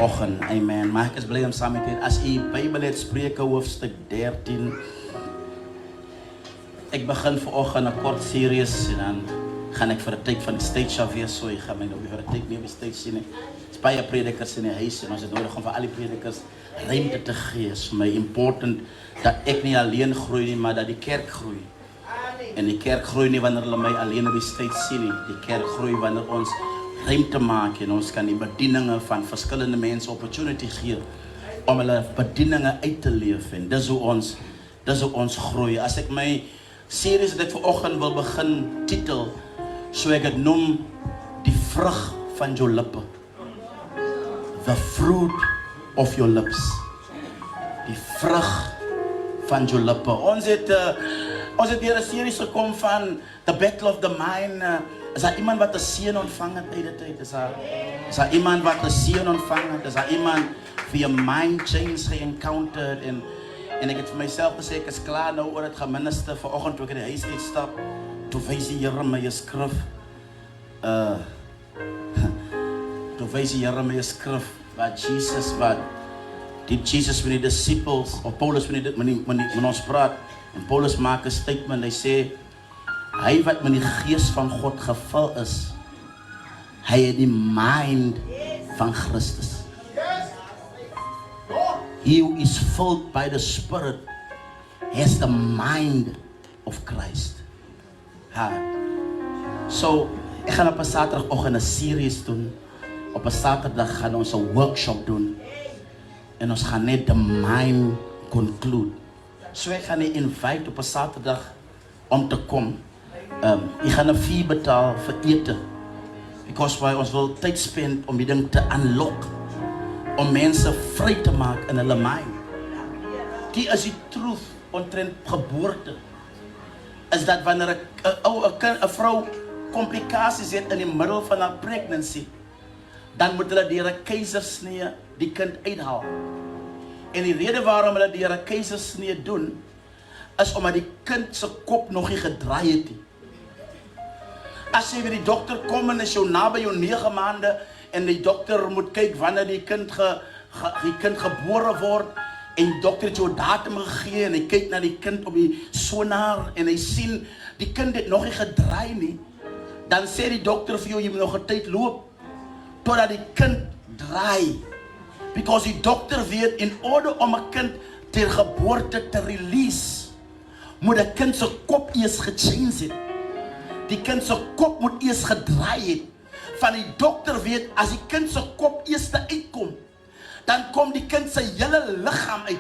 Oggend, amen. Maar ek is blij om samen met u. As u Bijbel het, Spreuke hoofdstuk 13. Ik begin vanochtend een kort series en dan ga ik voor de tijd van de stage af weer zo. Ik ga mij nog weer voor de tijd meer op de stage zien. Er is bij predikers in de huis en ons het nodig om voor alle predikers ruimte te geven. Het is voor mij important dat ik niet alleen groei, maar dat die kerk groeit. En die kerk groeit niet wanneer we mij alleen op de stage zien. Die kerk groeit wanneer ons ruimte maken en ons kan die bedieningen van verschillende mensen opportunity geven om hulle bedieningen uit te leven. Dat is hoe ons groeien. Als ik mijn series dat ik vanochtend wil beginnen titel, zo ik het noem, die vrucht van jou lippen. The fruit of your lips. Die vrucht van jou lippen. Ons het hier een series gekomen van The Battle of the Mind. Is daar iemand wat een seën ontvangen uit de tijd? Is daar iemand wat een seën ontvangen? Is daar iemand voor je mind change geencountered? En ik heb voor mezelf gezegd, ik is klaar nou oor het gaan minister. Vanochtend toen ik in de huis uitstap, toen wijs die Here my 'n skrif. Toen wijs die Here my 'n skrif wat Jesus met die disciples, of Paulus met ons praat. En Paulus maakt een statement, hij zei, hij wat met die geest van God gevul is, hij heeft die mind van Christus. He who is filled by the Spirit has the mind of Christ. So, ik ga op een zaterdagochtend een series doen. Op een zaterdag gaan we een workshop doen. En ons gaan net de mind conclude. So, ik ga je invite op een zaterdag om te komen. Je gaat een fee betalen voor eten. Because wij ons wil tijd spenden om die ding te unlock. Om mensen vrij te maken in hun mind. Die is die truth omtrent geboorte. Is dat wanneer een vrouw complicaties heeft in het middel van haar pregnancy, dan moet hulle deur 'n keizersnee die kind uithalen. En die rede waarom hulle deur 'n keizersnee doen, is omdat die kind se kop nog nie gedraai het nie. As jy by die dokter kom en is jou naby jou 9 maande en die dokter moet kyk wanneer die kind gebore word en die dokter het jou datum gegee en hy kyk na die kind op die sonar en hy sien die kind het nog nie gedraai nie, dan sê die dokter vir jou jy moet nog 'n tyd loop totdat die kind draai. Because die dokter weet in order om 'n kind ter geboorte te release, moet die kind se kop eers gechange het. Die kind se kop moet eers gedraai het. Van die dokter weet, as die kind se kop eers uitkom, dan kom die kind se hele liggaam uit.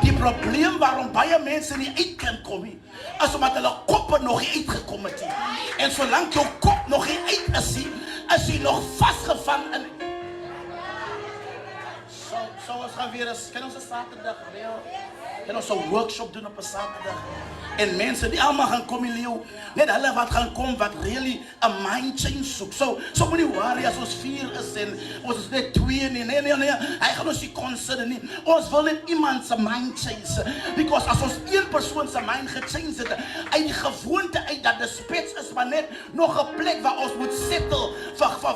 Die probleem waarom baie mense nie uit kan kom nie, is omdat hulle koppe nog nie uitgekom het nie. En solank jou kop nog nie uit is nie, is jy nog vasgevang in. So ons gaan weer eens, kan ons 'n Saterdag kan ons 'n workshop doen op 'n Saterdag. En mensen die allemaal gaan komen in leeuw, net hulle wat gaan komen wat really a mind change soek. So moenie worry as ons 4 is en ons is net 2 nie. Nee, hy gaan ons nie consider nie. Ons wil net iemand se mind change. Because as ons een persoon se mind gechange het, uit die gewoonte uit dat de spits is maar net nog 'n plek waar ons moet settle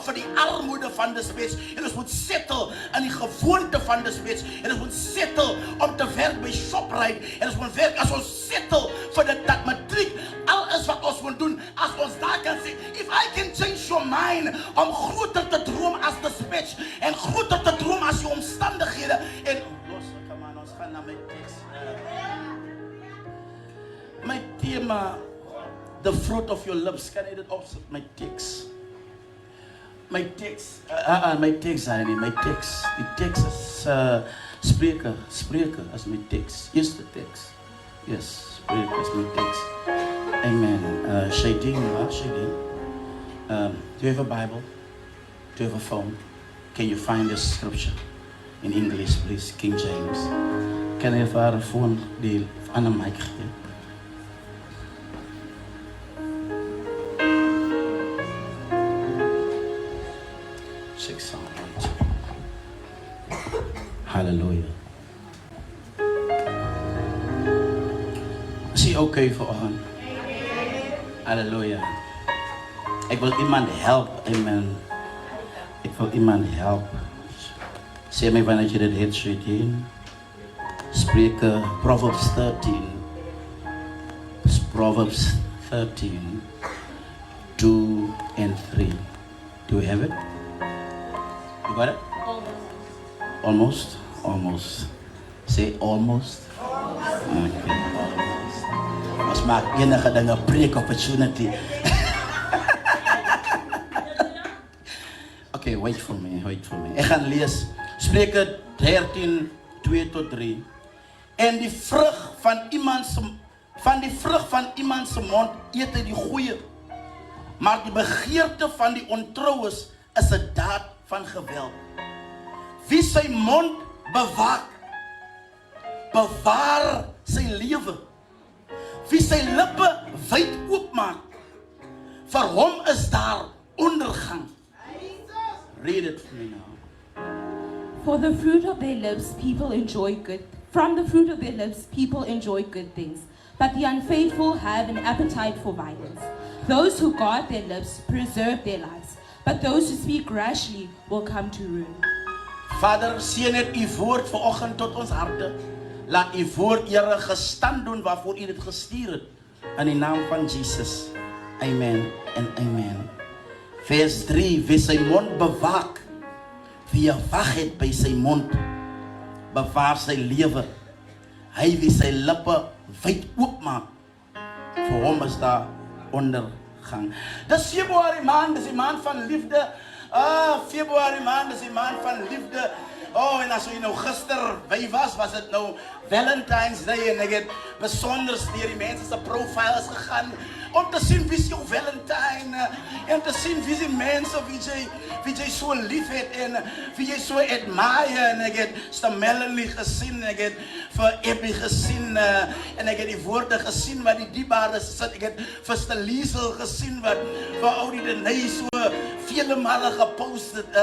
vir die armoede van de spits. En ons moet settle aan die gewoonte van de spits. En ons moet settle om te werk by Shoprite. En ons moet werk as ons settle voor dat matriek, alles wat ons moet doen, als ons daar kan zien, if I can change your mind, om groter te dromen als de spits, en groter te dromen als je omstandigheden, en los, kom aan, ons gaan naar mijn tekst. Mijn thema, the fruit of your lips, kan je dit opzetten, mijn tekst. Mijn tekst zijn niet, mijn tekst, die tekst is spreken als mijn tekst, is de tekst, yes. That's my text. Amen. Shadeen. Do you have a Bible? Do you have a phone? Can you find this scripture in English, please? King James. Can I have a phone die aan de mic geven? Check sound. Hallelujah. Oké vanochtend. Halleluja. Ik wil iemand helpen. Amen. Ik wil iemand helpen. Sê my wanneer jy dit het, sweetie. Spreuke, Proverbs 13. Proverbs 13, 2 and 3. Do we have it? You got it? Almost. Almost. Say almost. Okay, almost. Mas maak enige ding 'n break opportunity. Okay, wait for me. Ek gaan lees Spreuke 13, 2 tot 3. En die vrug van die vrug van iemand se mond eet hy die goeie. Maar die begeerte van die ontroues is 'n daad van geweld. Wie sy mond bewaar sy lewe. Wie sy lippe wyd oopmaak, vir hom is daar ondergang. Read it for me now. For the fruit of their lips people enjoy good. From the fruit of their lips people enjoy good things. But the unfaithful have an appetite for violence. Those who guard their lips preserve their lives, but those who speak rashly will come to ruin. Vader, seën net u woord vanoggend tot ons harte. Laat u woord, Here, gestand doen waarvoor u dit gestuur het. In die naam van Jesus. Amen en amen. Vers 3, wie sy mond bewaak, wie wag het by sy mond, bewaar sy lewe. Hy wie sy lippe wyd oopmaak, vir hom is daar ondergang. Dis Februarie maand, dis die maand van liefde. Februarie maand, dis die maand van liefde. Oh, en as jy nou gister by was dit nou Valentine's Day en ek het besonder deur die mense se profiles gegaan om te sien wie is jou Valentine en te sien wie is die mense wie jy so lief het en wie jy so admire en ek het Melanie gesien, ek het vir Abby gesien en ek het die woorde gesien wat die diebare sit, ek het vir Liesel gesien wat vir Oudie Denay so vele male gepost het,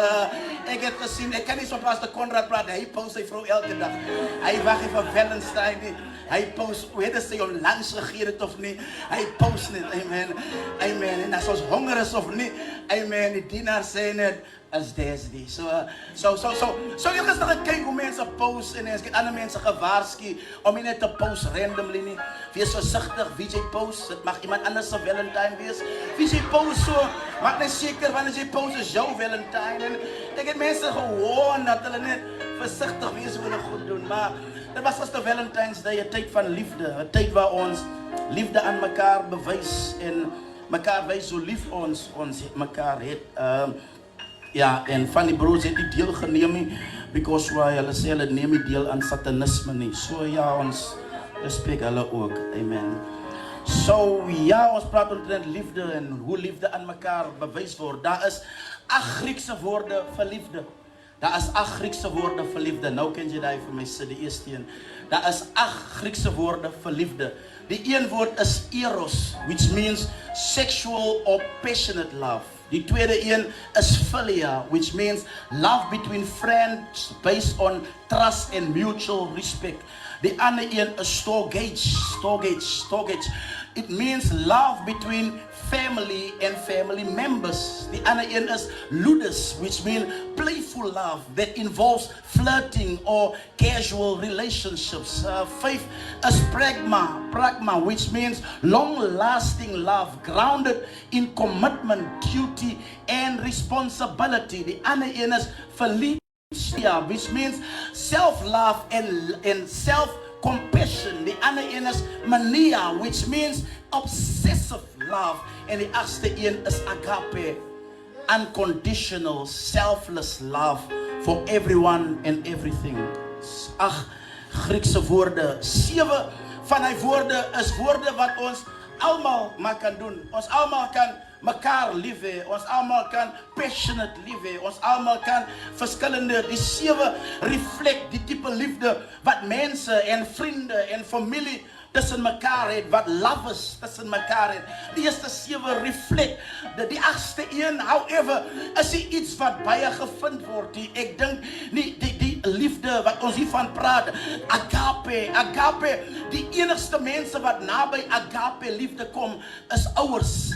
ek het gesien, ek kan nie so pas de Konrad praat, hy post sy vrou elke dag, hy wag nie vir Valentine nie, hy post, hoe het sy hom langs gegeer het of nie, hy post net, amen, en as ons honger is of nie, amen, die dienaar sê net, as Desdi. So jy gister gekyk hoe mense post en ek het ander mense gewaarsku om nie net te post randomly nie. Wees versigtig wie jy post, dit mag iemand anders se Valentine wees. Wie jy post so, maak net seker wanneer jy post is jou Valentine. En ek het mense gewoon dat hulle net versigtig wees hoe hulle goed doen, maar dit was gister Valentine's Day, 'n tyd van liefde, 'n tyd waar ons liefde aan mekaar bewys en mekaar wys hoe lief ons mekaar het. Ja, en van die broers het die deel geneem nie, because hulle sê hulle neem nie deel aan satanisme nie. So ja, ons respek hulle ook, amen. So ja, ons praat omtrent liefde en hoe liefde aan mekaar bewys word. Daar is 8 Griekse woorde vir liefde. Daar is 8 Griekse woorde vir liefde. Nou ken jy daai vir my sê die eerste een. Daar is 8 Griekse woorde vir liefde. Die een woord is eros, which means sexual or passionate love. Die tweede een is philia, which means love between friends based on trust and mutual respect. Die ander een is storge. It means love between family and family members. The other one is ludus, which means playful love that involves flirting or casual relationships. 5 is pragma, which means long-lasting love grounded in commitment, duty, and responsibility. The other one is philia, which means self-love and self-compassion. The other one is mania, which means obsessive love. And the other one is agape, unconditional, selfless love for everyone and everything. 8 Griekse woorde. 7 van die woorde is woorde wat ons almal maar kan doen. Ons almal kan mekaar lief hê. Ons almal kan passionate lief hê. Ons almal kan verskillende, die 7 reflect die tipe liefde wat mense en vriende en familie tussen mekaar het, wat lovers tussen mekaar het. Die eerste 7 reflect, die 8ste een, however, is iets wat baie gevind word. Ek dink die liefde liefde wat ons hiervan praat. Agape. Die enigste mense wat naby agape liefde kom is ouers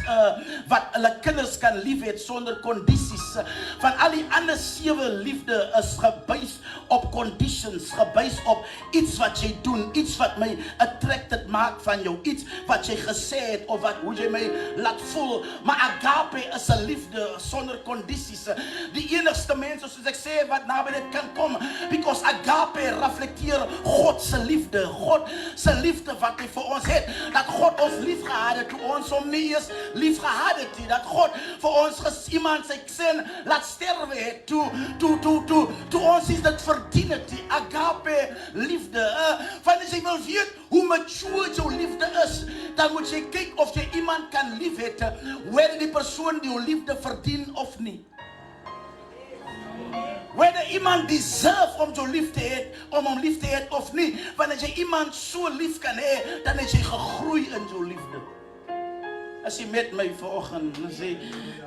wat hulle kinders kan lief hê sonder kondisies. Van al die ander 7 liefde is gebuis op conditions, gebuis op iets wat jy doen, iets wat my attracted maak van jou, iets wat jy gesê het of wat hoe jy my laat voel. Maar agape is 'n liefde sonder kondisies. Die enigste mense soos ek sê wat naby dit kan kom, because agape reflekteer God se liefde, God se liefde wat hy vir ons het, dat God ons lief gehad het toe ons hom nie eens lief gehad het nie, dat God vir ons iemand sy sin laat sterwe het, toe ons is dit verdien het, die agape liefde. Van as jy wil weet hoe mature jou liefde is, dan moet jy kyk of jy iemand kan lief het, whether die persoon die jou liefde verdien of nie. Whether iemand deserve om jou lief te hê, om hom lief te hê of nie. Want as jy iemand so lief kan hê, dan het jy gegroei in jou liefde. As jy met my vanoggend,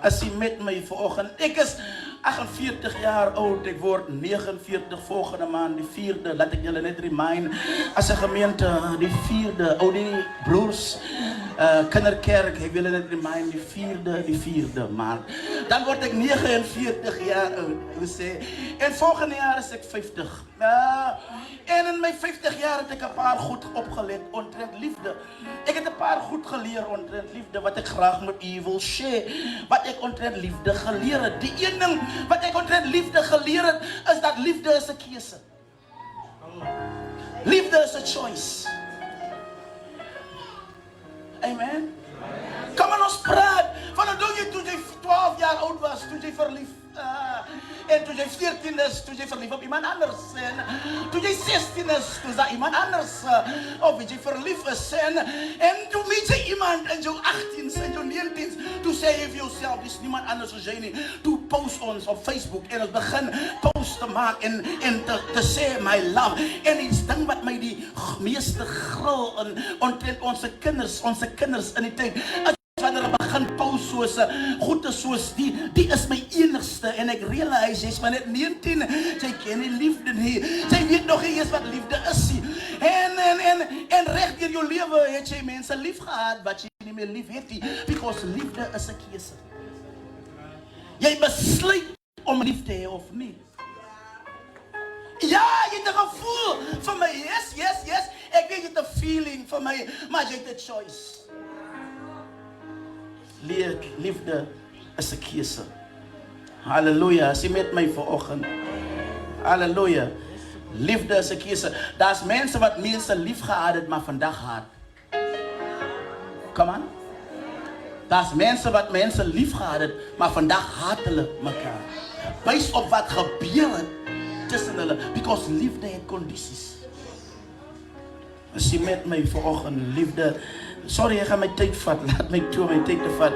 as jy met my vanoggend, ek is 48 jaar oud, ek word 49 volgende maand, die 4de, laat ek julle net remind, as 'n gemeente, die 4de, die broers, kinderkerk, ek wil net remind, die 4de maand, dan word ek 49 jaar oud, en volgende jaar is ek 50, en in my 50 jaar het ek 'n paar goed opgelet, omtrent liefde, ek het 'n paar goed geleer omtrent liefde, wat ek graag met u wil share, wat ek omtrent liefde geleer het, die een ding, wat ek omtrent liefde geleer het, is dat liefde is 'n keuse. Liefde is 'n choice. Amen. Kom aan ons praat, van onthou jy toe jy 12 jaar oud was, toe jy verlief, en toe jy 14 is, toe jy verlief op iemand anders, en toe jy 16 is, toe daar iemand anders, of jy verlief is, en toe meet jy iemand in jou 18's, in jou 19's, toe sê jy vir jouself, dis niemand anders as jy nie, toe post ons op Facebook, en ons begin post te maak, en te sê my love, en iets ding wat my die meeste gril, omtrent ons kinders in die tyd, wanneer hulle begin post soos, goede soos, die is my enigste, en ek realize, jy's maar net 19, jy ken nie liefde nie, jy weet nog nie eens wat liefde is nie, en recht deur jou lewe, het jy mense lief gehad, wat jy nie meer lief het nie, because liefde is 'n keuse. Jy besluit om lief te hê of nie. Ja, jy het 'n gevoel vir my, yes, ek weet jy het 'n feeling vir my, maar jy het 'n choice. Liefde is 'n keuse. Halleluja, as jy met my vanoggend. Halleluja. Liefde is 'n keuse. Daar's mense wat mense lief gehad het, maar vandag haat. Come on. Daar's mense wat mense lief gehad het, maar vandag haat hulle mekaar. Based op wat gebeur het tussen hulle, because liefde het kondisies. As jy met my vanoggend, liefde, sorry, ek gaan my tyd vat, laat my toe my tyd te vat.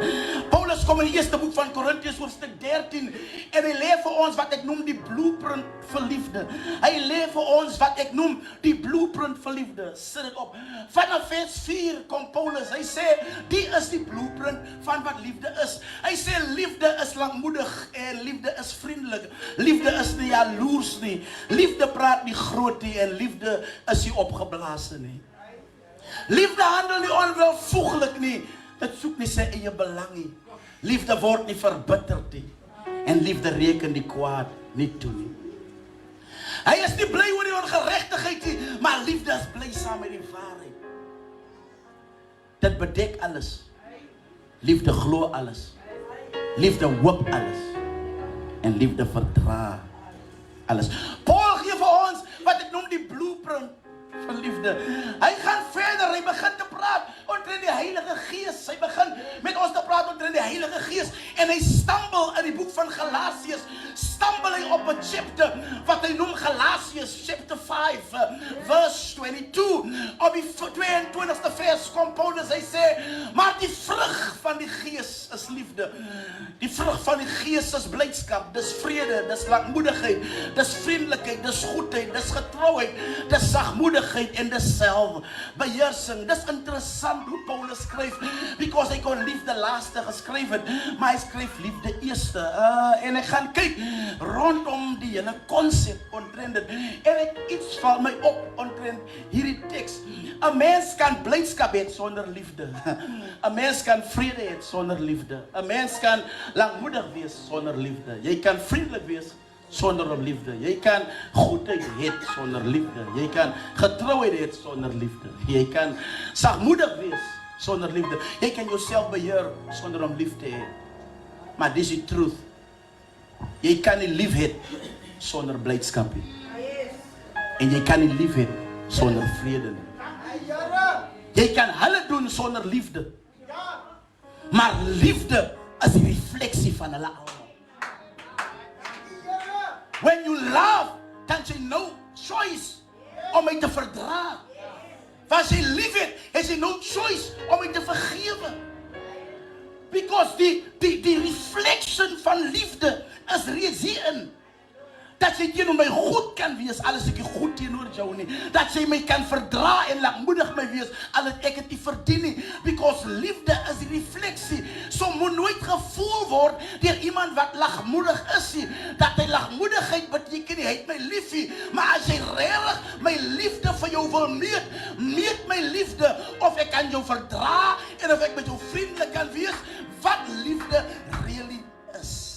Paulus kom in die eerste boek van Korintiërs hoofstuk 13 en hy leer vir ons wat ek noem die blueprint vir liefde. Hy leer vir ons wat ek noem die blueprint vir liefde. Sit dit op. Vanaf vers 4 kom Paulus, hy sê, die is die blueprint van wat liefde is. Hy sê, liefde is langmoedig en liefde is vriendelik. Liefde is nie jaloers nie. Liefde praat nie groot nie en liefde is nie opgeblazen nie. Liefde handel nie onwelvoeglik nie. Dit soek nie sy eie belang nie. Liefde word nie verbitterd nie. En liefde reken die kwaad nie toe nie. Hy is nie bly oor die ongeregtigheid nie, maar liefde is bly saam met die waarheid. Dit bedek alles. Liefde glo alles. Liefde hoop alles. En liefde verdra alles. Paul gee vir ons wat ek noem die blueprint van liefde. Hy gaan verder, hy begin te praat omtrent die Heilige Gees. Hy begin met ons te praat omtrent die Heilige Gees en hy stumble in die boek van Galasiërs, stumble hy op 'n chapter wat hy noem Galasiërs chapter 5 verse 22, op die 22ste vers kom Paulus, hy sê, maar die vrug van die gees is liefde. Die vrug van die gees is blydskap, dis vrede, dis lankmoedigheid, dis vriendelikheid, dis goedheid, dis getrouheid, dis sagmoedigheid en dis selfbeheersing. Dis interessant hoe Paulus skryf, because hy kon liefde laaste geskryf het, maar hy skryf liefde eerste. En ek gaan kyk rondom die hele konsep omtrent dit. En iets val my op omtrent hierdie teks. 'n Mens kan blydskap hê sonder liefde. 'n Mens kan vrede hê sonder liefde. 'n Mens kan lankmoedig wees sonder liefde. Jy kan vriendelik wees sonder liefde. Jy kan goedheid hê sonder liefde. Jy kan getrouheid hê sonder liefde. Jy kan sagmoedig wees sonder liefde. Jy kan jouself beheer sonder om lief te hê. Maar dis die truth. Jy kan nie lief hê sonder blydskap nie. En jy kan nie lief hê sonder vrede nie. Jy kan hulle doen sonder liefde. Maar liefde is die refleksie van hulle almal. When you love, dan jy no choice om my te verdra. As jy lief het jy no choice om my te vergewe. Because die reflection van liefde is reeds hierin. Dat jy teenoor my goed kan wees, al is ek nie goed teenoor jou nie. Dat jy my kan verdra en lankmoedig my wees, al het ek het nie verdien nie. Because liefde is die refleksie. So moet nooit gevoel word deur iemand wat lagmoedig is nie, dat hy lagmoedigheid beteken nie, hy het my liefie. Maar as jy regtig my liefde vir jou wil meet my liefde, of ek kan jou verdra, en of ek met jou vriendelik kan wees, wat liefde really is.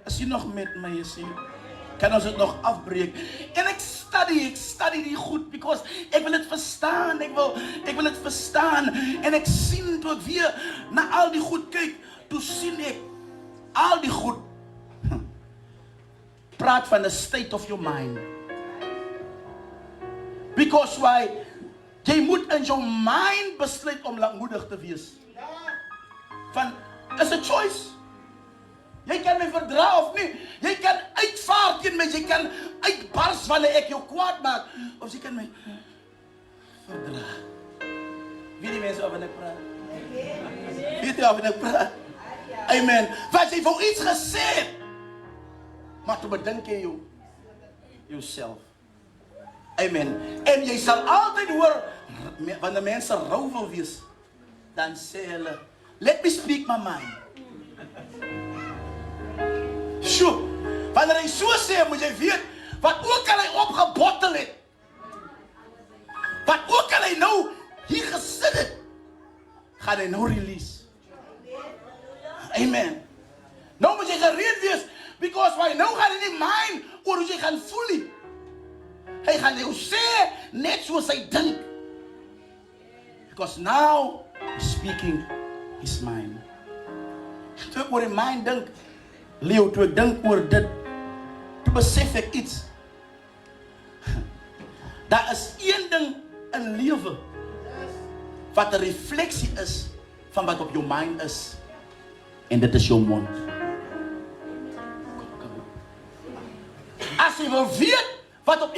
As jy nog met my is, kan ons dit nog afbreek. En ek study die goed, because ek wil dit verstaan, ek wil dit verstaan, en ek sien toe ek weer na al die goed kyk, toe sien ek al die goed praat van the state of your mind. Because why? Jy moet in jou mind besluit om lankmoedig te wees. Van, is a choice. Jy kan my verdra of nie. Jy kan uitvaar teen my. Jy kan uitbars wanneer ek jou kwaad maak. Of jy kan my verdra. Wie die mense waarin ek praat? Weet jy waarin ek praat? Amen. Want jy wou iets gesê, maar toe bedink jy jouself. Amen. En jy sal altyd hoor, wanneer mense rou wil wees, dan sê hulle, let me speak my mind. Sjoe, wanneer hy so sê, moet jy weet, wat ook al hy opgebottel het, wat ook al hy nou hier gesit het, gaan hy nou release. Amen. Nou moet jy gereed wees, because why, nou gaan hy nie mind oor hoe jy gaan voel nie. Hy gaan jou sê, net soos hy dink. Because now, speaking his mind. Toe ek oor die mind dink, Leo, toe ek dink oor dit, toe besef ek iets. Daar is een ding in lewe, wat 'n refleksie is, van wat op jou mind is. En dit is jou mond. As jy wil weet, wat op